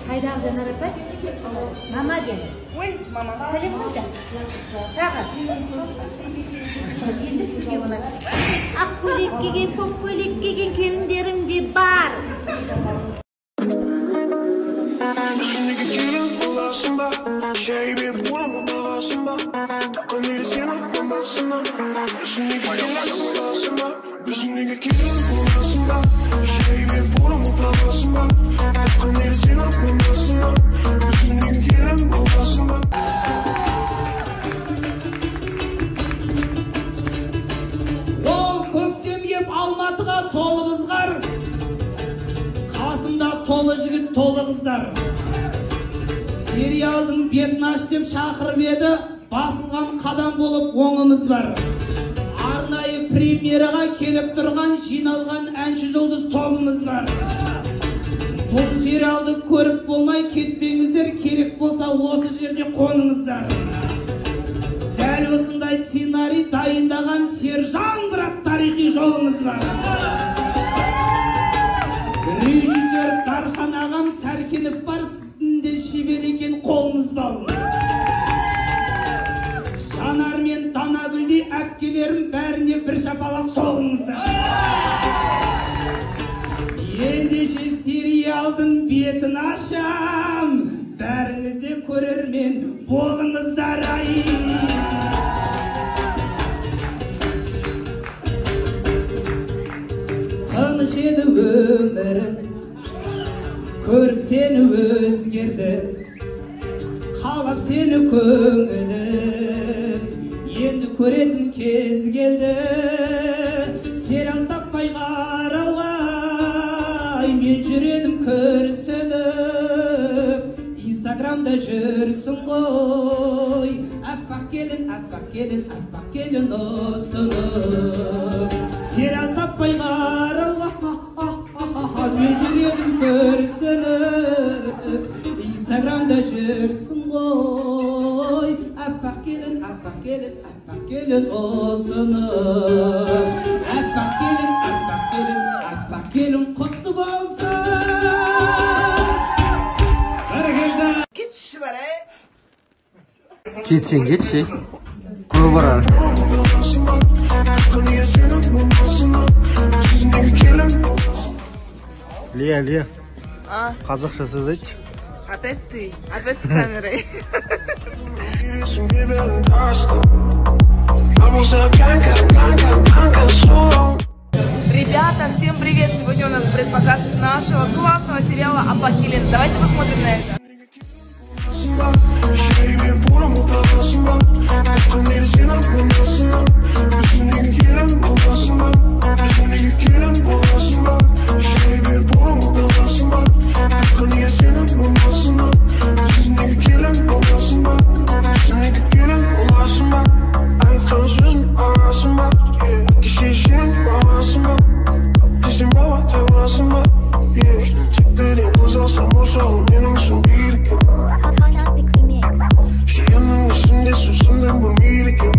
Haydi al Caner Efendi. Mama gel. Uy mama. Selim burada. Rahat. Şimdi size bana. Akkulik gigin, kokkulik gigin, kelimlerim bir bar. Almatıға толы қызғар, қасымда толы жігіт, толы қыздар. Сериалдың бетін аш деп шақырып еді, басылған қадам болып оңымыз бар. Арнайы премьераға келіп тұрған, жиналған әнші жұлдыз тобымыз бар. Бұл сериалды көріп болмай кетпеңіздер, керек болса осы жерде қоныңыздар. Дәл осындай сценарий дайындаған Сержан бірақ тарихи жолымыз бар. Режиссер Дархан ағам Сәркенов бар, сізінде шебер екен, қолыңыз бал. Жанар мен Данагүлдей әпкелерім бәріне бір шапалақ соғыңыздар. Ендеше сериалдың бетін ашам, бәріңізде көрермен болыңыздар ай. Тыныш еді өмірім, көріп сені өзгерді, қалап сені көңілім, енді көретін кез келді. Сериал таппай қарауға мен жүредім күрсініп, Инстаграмда жүрсің ғой, аппақ келін осынып. Сериал таппай қарауға мен жүредім күрсініп, Инстаграмда жүрсің ғой, аппақ келін осынып. Аппақ келін құтты болсын. Кетші бар, Кетсен кетші. Көп барар. Лия. Қазақша сөз айтшы. Опять ты, опять с камерой. Ребята, всем привет! Сегодня у нас предпоказ нашего классного сериала «Апокелин». Давайте посмотрим на это. She in the